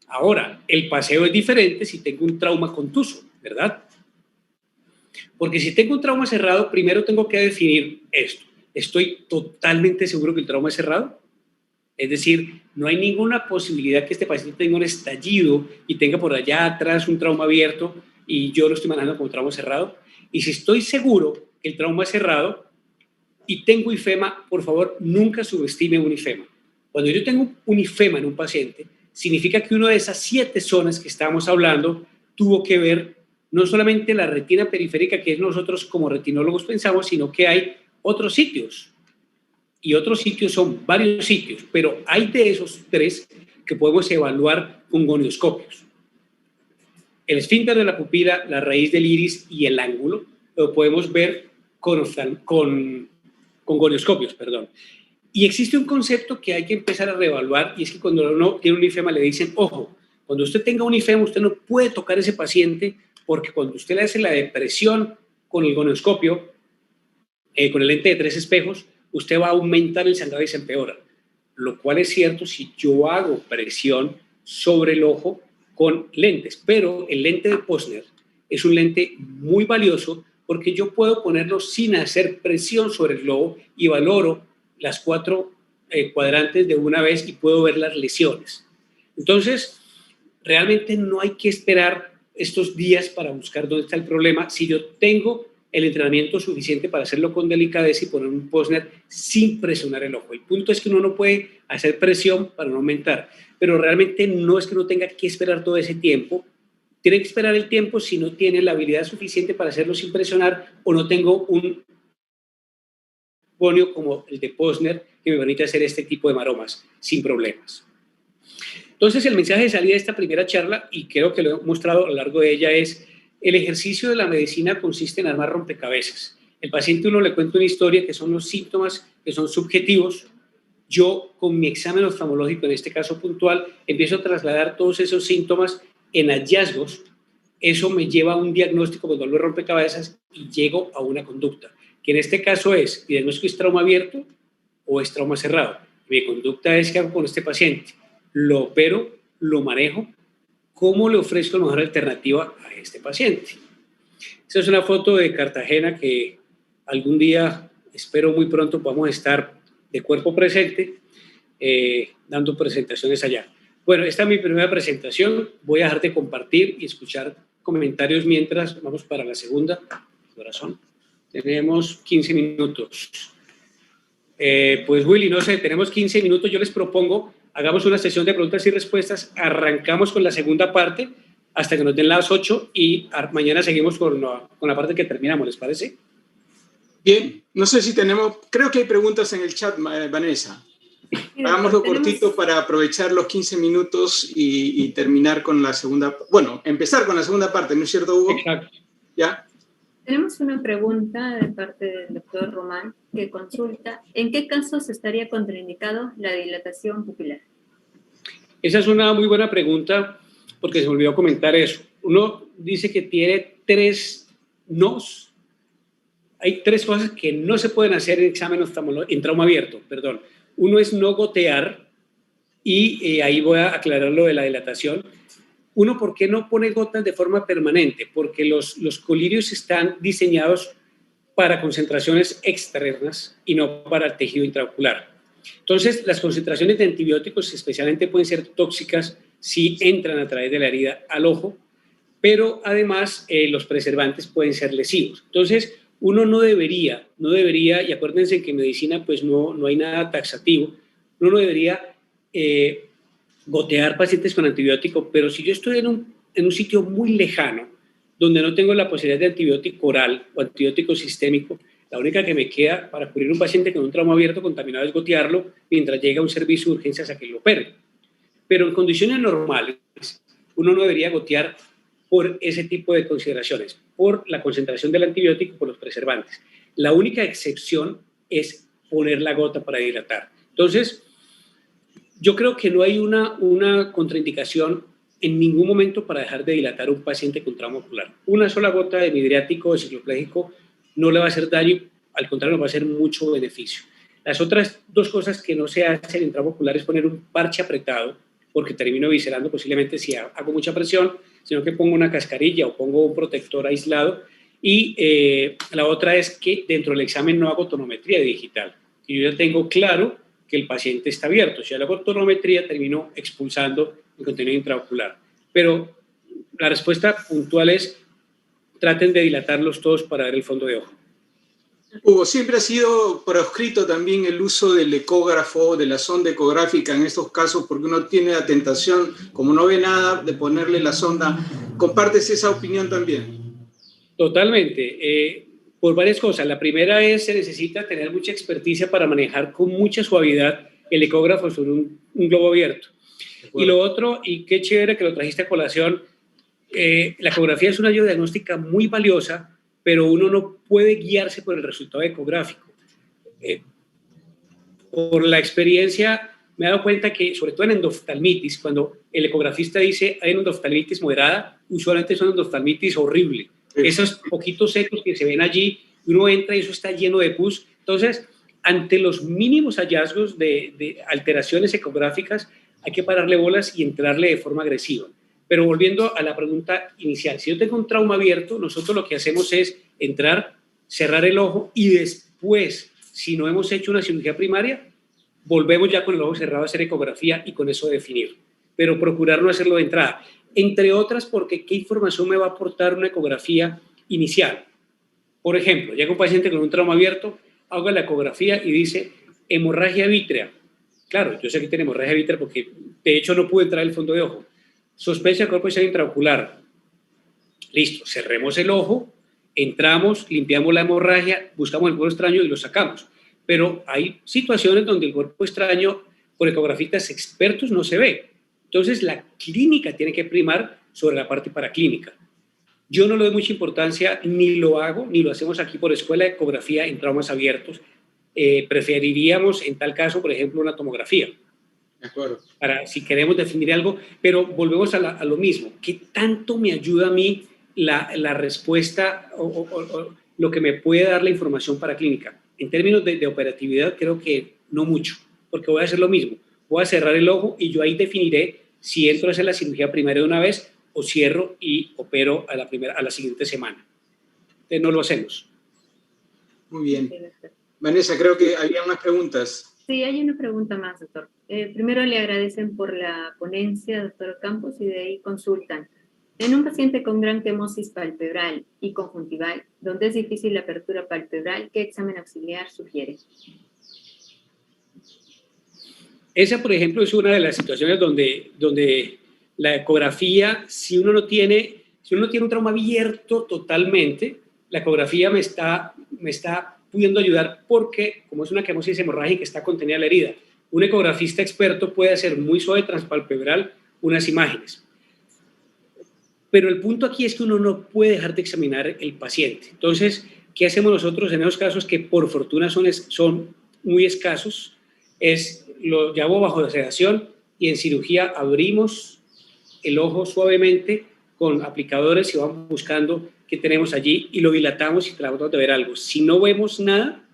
Ahora, el paseo es diferente si tengo un trauma contuso, ¿verdad? Porque si tengo un trauma cerrado, primero tengo que definir esto. estoy totalmente seguro que el trauma es cerrado. Es decir, no hay ninguna posibilidad que este paciente tenga un estallido y tenga por allá atrás un trauma abierto y yo lo estoy manejando como trauma cerrado. Y si estoy seguro que el trauma es cerrado y tengo ifema, por favor, nunca subestime un ifema. Cuando yo tengo un ifema en un paciente, significa que una de esas 7 zonas que estábamos hablando tuvo que ver no solamente la retina periférica, que nosotros como retinólogos pensamos, sino que hay otros sitios. Y otros sitios son varios sitios, pero hay de esos 3 que podemos evaluar con gonioscopios. El esfínter de la pupila, la raíz del iris y el ángulo lo podemos ver con gonioscopios, perdón. Y existe un concepto que hay que empezar a reevaluar, y es que cuando uno tiene un ifema le dicen, ojo, cuando usted tenga un ifema usted no puede tocar a ese paciente porque cuando usted le hace la depresión con el gonioscopio, con el lente de 3 espejos, usted va a aumentar el sangrado y se empeora. Lo cual es cierto si yo hago presión sobre el ojo con lentes, pero el lente de Posner es un lente muy valioso porque yo puedo ponerlo sin hacer presión sobre el globo y valoro las 4 cuadrantes de una vez y puedo ver las lesiones. Entonces, realmente no hay que esperar estos días para buscar dónde está el problema. Si yo tengo el entrenamiento suficiente para hacerlo con delicadeza y poner un Posner sin presionar el ojo. El punto es que uno no puede hacer presión para no aumentar, pero realmente no es que uno tenga que esperar todo ese tiempo. Tiene que esperar el tiempo si no tiene la habilidad suficiente para hacerlo sin presionar o no tengo un gonio como el de Posner que me permite hacer este tipo de maromas sin problemas. Entonces, el mensaje de salida de esta primera charla, y creo que lo he mostrado a lo largo de ella, es el ejercicio de la medicina consiste en armar rompecabezas. El paciente uno le cuenta una historia que son los síntomas que son subjetivos. Yo con mi examen oftalmológico, en este caso puntual, empiezo a trasladar todos esos síntomas en hallazgos. Eso me lleva a un diagnóstico cuando hablo de rompecabezas y llego a una conducta, que en este caso es, mi diagnóstico es trauma abierto o es trauma cerrado. Mi conducta es, ¿qué hago con este paciente? Lo opero, lo manejo. ¿Cómo le ofrezco la mejor alternativa a este paciente? Esta es una foto de Cartagena que algún día, espero muy pronto, vamos a estar de cuerpo presente dando presentaciones allá. Bueno, esta es mi primera presentación. Voy a dejar de compartir y escuchar comentarios mientras vamos para la segunda. Corazón. Tenemos 15 minutos. Pues Willy, no sé, tenemos 15 minutos. Yo les propongo, hagamos una sesión de preguntas y respuestas. Arrancamos con la segunda parte hasta que nos den las 8 y mañana seguimos con la parte que terminamos, ¿les parece? Bien, no sé si tenemos, creo que hay preguntas en el chat, Vanessa. Hagámoslo cortito para aprovechar los 15 minutos y terminar con la segunda, bueno, empezar con la segunda parte, ¿no es cierto, Hugo? Exacto. ¿Ya? Tenemos una pregunta de parte del doctor Román que consulta, ¿en qué casos estaría contraindicado la dilatación pupilar? Esa es una muy buena pregunta porque se me olvidó comentar eso. Uno dice que tiene 3 nos. Hay 3 cosas que no se pueden hacer en examen oftalmológico, en trauma abierto, perdón. Uno es no gotear y ahí voy a aclarar lo de la dilatación. Uno, ¿por qué no pone gotas de forma permanente? Porque los colirios están diseñados para concentraciones externas y no para el tejido intraocular. Entonces, las concentraciones de antibióticos especialmente pueden ser tóxicas si entran a través de la herida al ojo, pero además los preservantes pueden ser lesivos. Entonces, uno no debería, y acuérdense que en medicina pues no hay nada taxativo, uno no debería gotear pacientes con antibiótico, pero si yo estoy en un sitio muy lejano, donde no tengo la posibilidad de antibiótico oral o antibiótico sistémico, la única que me queda para cubrir un paciente con un trauma abierto contaminado es gotearlo mientras llega a un servicio de urgencias a que lo operen. Pero en condiciones normales, uno no debería gotear por ese tipo de consideraciones, por la concentración del antibiótico, por los preservantes. La única excepción es poner la gota para dilatar. Entonces, yo creo que no hay una contraindicación en ningún momento para dejar de dilatar a un paciente con trauma ocular. Una sola gota de midriático o cicloplégico no le va a hacer daño, al contrario, va a hacer mucho beneficio. Las otras 2 cosas que no se hacen en trauma ocular es poner un parche apretado, porque termino viscerando posiblemente si hago mucha presión, sino que pongo una cascarilla o pongo un protector aislado Y la otra es que dentro del examen no hago tonometría digital. Y yo ya tengo claro que el paciente está abierto. Si yo hago tonometría, termino expulsando el contenido intraocular. Pero la respuesta puntual es, traten de dilatarlos todos para ver el fondo de ojo. Hugo, siempre ha sido proscrito también el uso del ecógrafo, de la sonda ecográfica en estos casos, porque uno tiene la tentación, como no ve nada, de ponerle la sonda. ¿Compartes esa opinión también? Totalmente. Por varias cosas. La primera es, se necesita tener mucha experticia para manejar con mucha suavidad el ecógrafo sobre un globo abierto. Y lo otro, y qué chévere que lo trajiste a colación, la ecografía es una ayuda diagnóstica muy valiosa, pero uno no puede guiarse por el resultado ecográfico. Por la experiencia me he dado cuenta que, sobre todo en endoftalmitis, cuando el ecografista dice hay una endoftalmitis moderada, usualmente es una endoftalmitis horrible. Sí. Esos poquitos secos que se ven allí, uno entra y eso está lleno de pus. Entonces, ante los mínimos hallazgos de alteraciones ecográficas, hay que pararle bolas y entrarle de forma agresiva. Pero volviendo a la pregunta inicial, si yo tengo un trauma abierto, nosotros lo que hacemos es entrar, cerrar el ojo y después, si no hemos hecho una cirugía primaria, volvemos ya con el ojo cerrado a hacer ecografía y con eso definir. Pero procurar no hacerlo de entrada. Entre otras, porque ¿qué información me va a aportar una ecografía inicial? Por ejemplo, llega un paciente con un trauma abierto, hago la ecografía y dice hemorragia vítrea. Claro, yo sé que tiene hemorragia vítrea porque de hecho no pude entrar al fondo de ojo. Sospecha de cuerpo intraocular. Listo, cerremos el ojo, entramos, limpiamos la hemorragia, buscamos el cuerpo extraño y lo sacamos. Pero hay situaciones donde el cuerpo extraño, por ecografistas expertos, no se ve. Entonces, la clínica tiene que primar sobre la parte paraclínica. Yo no le doy mucha importancia, ni lo hago, ni lo hacemos aquí por escuela de ecografía en traumas abiertos. Preferiríamos, en tal caso, por ejemplo, una tomografía. De acuerdo. Para si queremos definir algo, pero volvemos a lo mismo. ¿Qué tanto me ayuda a mí la respuesta o lo que me puede dar la información paraclínica? En términos de operatividad, creo que no mucho, porque voy a hacer lo mismo. Voy a cerrar el ojo y yo ahí definiré si entro a hacer la cirugía primaria de una vez o cierro y opero a la siguiente semana. Entonces no lo hacemos. Muy bien. Vanessa, creo que había unas preguntas. Sí, hay una pregunta más, doctor. Primero le agradecen por la ponencia, doctor Campos, y de ahí consultan. En un paciente con gran quemosis palpebral y conjuntival, donde es difícil la apertura palpebral, ¿qué examen auxiliar sugiere? Esa, por ejemplo, es una de las situaciones donde la ecografía, si uno no tiene un trauma abierto totalmente, la ecografía me está pudiendo ayudar porque, como es una quemosis hemorrágica, está contenida la herida. Un ecografista experto puede hacer muy suave transpalpebral unas imágenes. Pero el punto aquí es que uno no puede dejar de examinar el paciente. Entonces, ¿qué hacemos nosotros en esos casos que por fortuna son muy escasos? Lo llevo bajo sedación y en cirugía abrimos el ojo suavemente con aplicadores y vamos buscando qué tenemos allí y lo dilatamos y tratamos de ver algo. Si no vemos nada,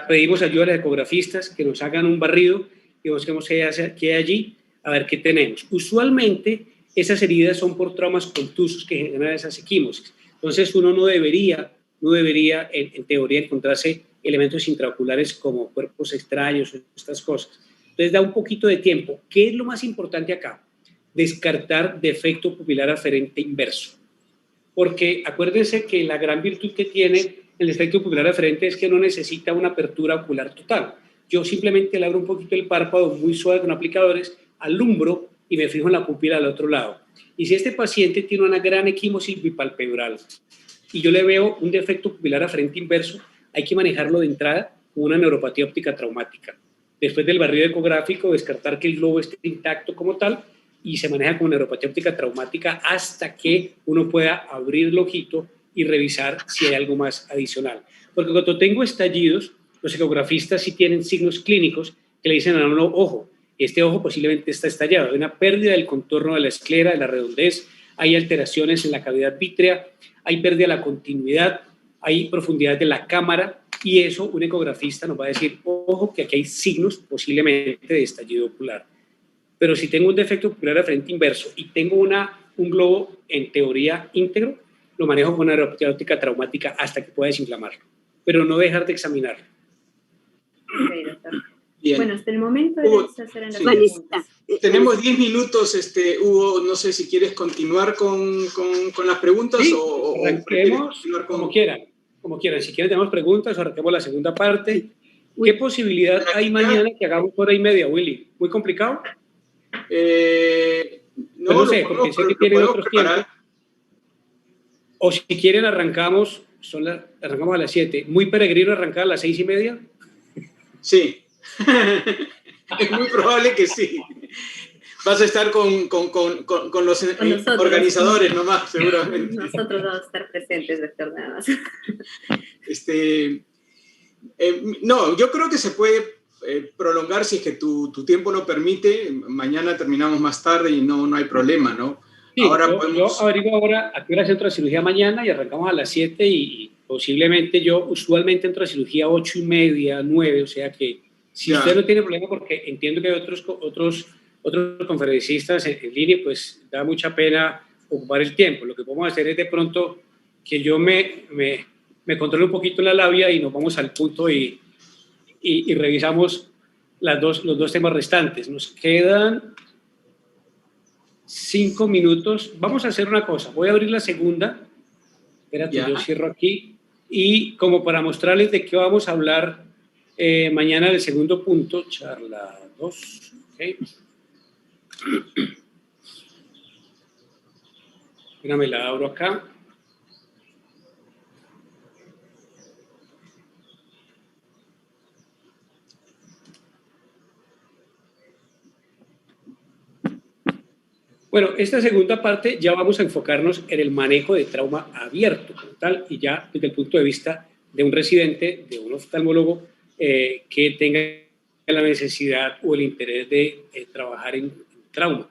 pedimos ayuda a los ecografistas que nos hagan un barrido y busquemos qué hay allí, a ver qué tenemos. Usualmente esas heridas son por traumas contusos que generan esas equimosis. Entonces uno no debería en teoría encontrarse elementos intraoculares como cuerpos extraños o estas cosas. Entonces da un poquito de tiempo. ¿Qué es lo más importante acá? Descartar defecto pupilar aferente inverso. Porque acuérdense que la gran virtud que tiene el defecto pupilar aferente es que no necesita una apertura ocular total. Yo simplemente le abro un poquito el párpado muy suave con aplicadores, alumbro y me fijo en la pupila al otro lado. Y si este paciente tiene una gran equimosis bipalpebral y yo le veo un defecto pupilar aferente inverso, hay que manejarlo de entrada con una neuropatía óptica traumática. Después del barrido ecográfico, descartar que el globo esté intacto como tal y se maneja con neuropatía óptica traumática hasta que uno pueda abrir el ojito y revisar si hay algo más adicional. Porque cuando tengo estallidos, los ecografistas sí tienen signos clínicos que le dicen a uno, ojo, este ojo posiblemente está estallado, hay una pérdida del contorno de la esclera, de la redondez, hay alteraciones en la cavidad vítrea, hay pérdida de la continuidad, hay profundidad de la cámara y eso un ecografista nos va a decir, ojo, que aquí hay signos posiblemente de estallido ocular. Pero si tengo un defecto pupilar aferente inverso y tengo un globo en teoría íntegro, lo manejo con una terapia óptica traumática hasta que pueda desinflamarlo, pero no dejar de examinarlo. Ok, doctor. Bien. Bueno, hasta el momento esas eran las sí. preguntas. Tenemos 10 minutos, Hugo, no sé si quieres continuar con las preguntas Sí, o arranquemos continuar con... como quieran. Si quieren tenemos preguntas, arranquemos la segunda parte. ¿Qué posibilidad hay mañana que hagamos hora y media, Willy? ¿Muy complicado? No, no sé, porque sé que tienen otros tiempos. O si quieren arrancamos a las 7. ¿Muy peregrino arrancar a las 6:30? Sí. Es muy probable que sí. Vas a estar con los organizadores nomás, seguramente. Nosotros vamos a estar presentes, doctor, nada más. No, yo creo que se puede prolongar si es que tu tiempo lo permite. Mañana terminamos más tarde y no hay problema, ¿no? Sí, ahora yo averiguo ahora a qué hora entro a cirugía mañana y arrancamos a las 7 y posiblemente yo usualmente entro a cirugía 8:30, 9, o sea que si usted no tiene problema, porque entiendo que hay otros conferencistas en línea, pues da mucha pena ocupar el tiempo. Lo que podemos hacer es de pronto que yo me controle un poquito la labia y nos vamos al punto y revisamos los dos temas restantes. Nos quedan 5 minutos. Vamos a hacer una cosa. Voy a abrir la segunda. Espérate, yo cierro aquí. Y como para mostrarles de qué vamos a hablar mañana del segundo punto, charla 2. Okay. Mira, me la abro acá. Bueno, esta segunda parte ya vamos a enfocarnos en el manejo de trauma abierto, como tal, y ya desde el punto de vista de un residente, de un oftalmólogo que tenga la necesidad o el interés de trabajar en trauma.